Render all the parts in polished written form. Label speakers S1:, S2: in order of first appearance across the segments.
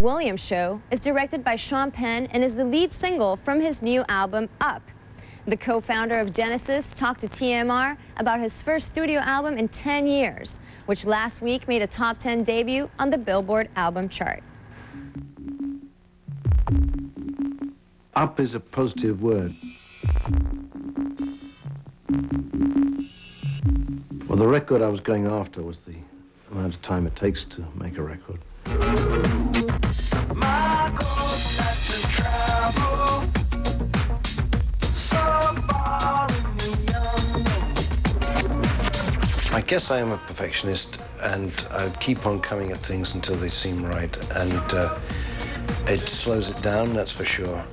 S1: Williams Show is directed by Sean Penn and is the lead single from his new album, Up. The co-founder of Genesis talked to TMR about his first studio album in 10 years, which last week made a top 10 debut on the Billboard album chart.
S2: Up is a positive word. Well, the record I was going after was the amount of time it takes to make a record. My goal's not to travel so far in the unknown. I guess I am a perfectionist, and I keep on coming at things until they seem right, and it slows it down, that's for sure. What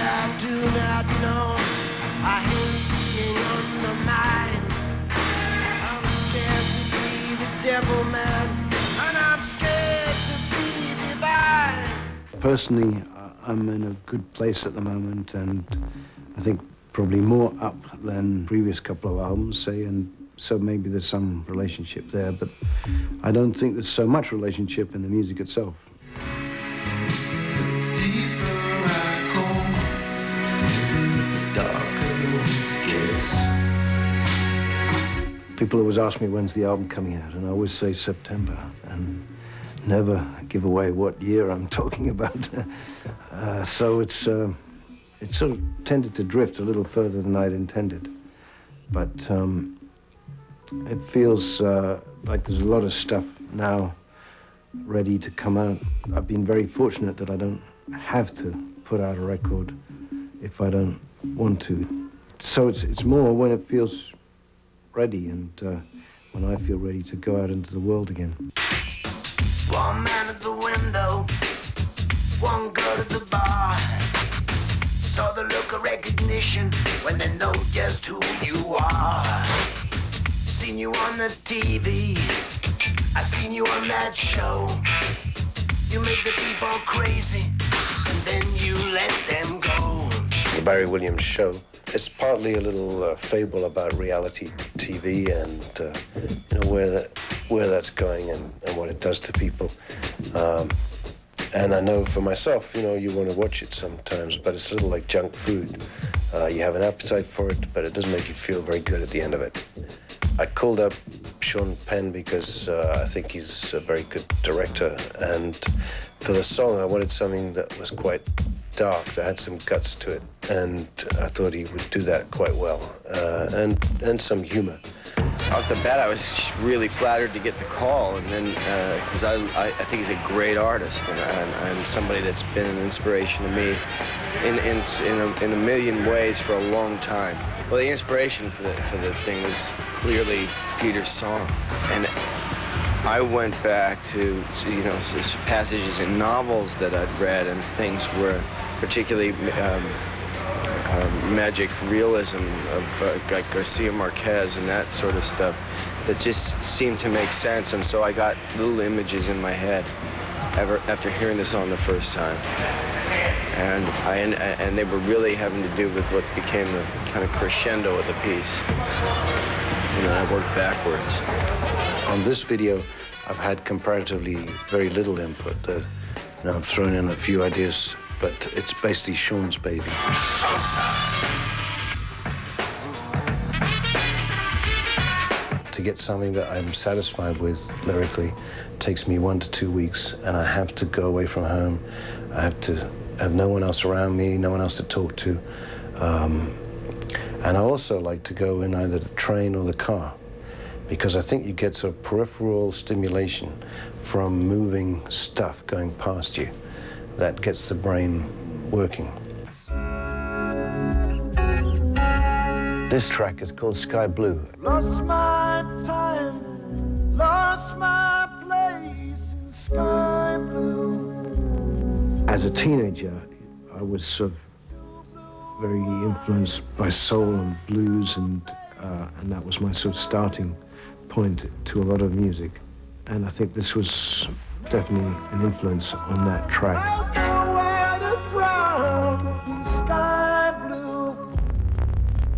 S2: I do not know, I hate being on the mind. I'm scared to be the devil man. Personally, I'm in a good place at the moment, and I think probably more up than previous couple of albums, say, and so maybe there's some relationship there, but I don't think there's so much relationship in the music itself. People always ask me when's the album coming out, and I always say September, and never give away what year I'm talking about. So it's sort of tended to drift a little further than I'd intended. But it feels like there's a lot of stuff now ready to come out. I've been very fortunate that I don't have to put out a record if I don't want to. So it's more when it feels ready, and when I feel ready to go out into the world again. One man at the window, one girl at the bar. Saw the look of recognition when they know just who you are. Seen you on the TV, I seen you on that show. You make the people crazy, and then you let them go. The Barry Williams Show. It's partly a little fable about reality TV and you know, where that's going and what it does to people. And I know for myself, you know, you want to watch it sometimes, but it's a little like junk food. You have an appetite for it, but it doesn't make you feel very good at the end of it. I called up Sean Penn because I think he's a very good director, and for the song I wanted something that was quite dark, that had some guts to it, and I thought he would do that quite well, and some humor.
S3: Off the bat, I was really flattered to get the call, and then because I think he's a great artist, and somebody that's been an inspiration to me in a million ways for a long time. Well, the inspiration for the thing was clearly Peter's song, and I went back to, you know, passages in novels that I'd read and things where particularly magic realism of like Garcia Marquez and that sort of stuff that just seemed to make sense, and so I got little images in my head after hearing the song the first time, and they were really having to do with what became the kind of crescendo of the piece. You know, I worked backwards.
S2: On this video, I've had comparatively very little input. You know, I've thrown in a few ideas, but it's basically Sean's baby. To get something that I'm satisfied with lyrically takes me 1 to 2 weeks, and I have to go away from home. I have to have no one else around me, no one else to talk to. And I also like to go in either the train or the car, because I think you get sort of peripheral stimulation from moving stuff going past you that gets the brain working. This track is called Sky Blue. Lost my time, lost my place in sky blue. As a teenager, I was sort of very influenced by soul and blues, and that was my sort of starting point to a lot of music. And I think this was definitely an influence on that track.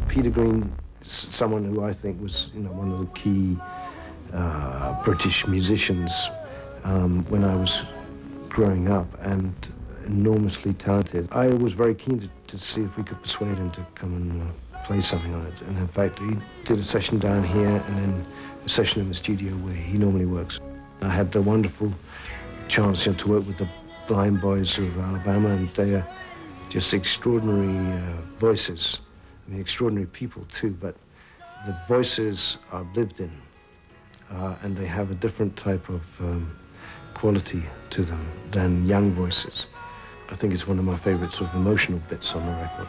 S2: Peter Green is someone who I think was, you know, one of the key British musicians when I was growing up, and enormously talented. I was very keen to see if we could persuade him to come and play something on it. And in fact, he did a session down here and then a session in the studio where he normally works. I had the wonderful chance to work with the Blind Boys of Alabama, and they are just extraordinary voices. I mean, extraordinary people too, but the voices are lived in, and they have a different type of quality to them than young voices. I think it's one of my favorite sort of emotional bits on the record.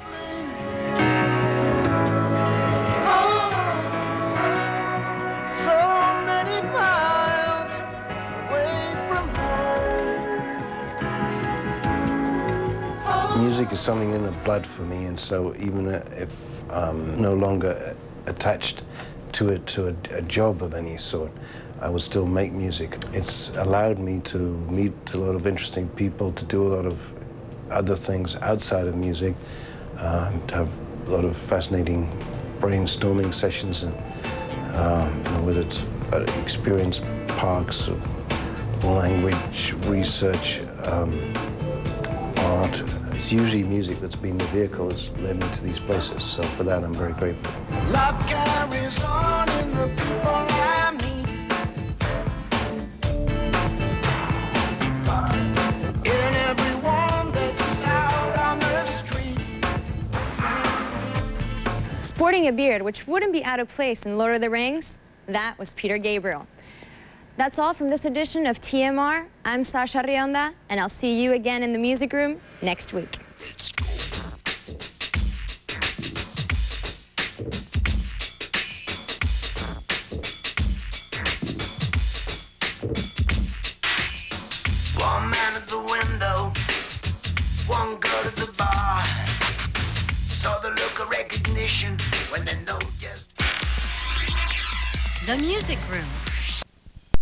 S4: So many miles away from home.
S2: Music is something in the blood for me, and so even if I'm no longer attached to it, to a job of any sort, I will still make music. It's allowed me to meet a lot of interesting people, to do a lot of other things outside of music, to have a lot of fascinating brainstorming sessions, and whether it's experience parks of language, research, art. It's usually music that's been the vehicle that's led me to these places, so for that I'm very grateful.
S4: Love carries on in the people I meet. In everyone that's out on the street.
S1: Sporting a beard, which wouldn't be out of place in Lord of the Rings, that was Peter Gabriel. That's all from this edition of TMR. I'm Sasha Rionda, and I'll see you again in the music room next week.
S4: Let's go. One man at the window, one girl at the bar. Saw the look of recognition when they know just.
S5: The Music Room.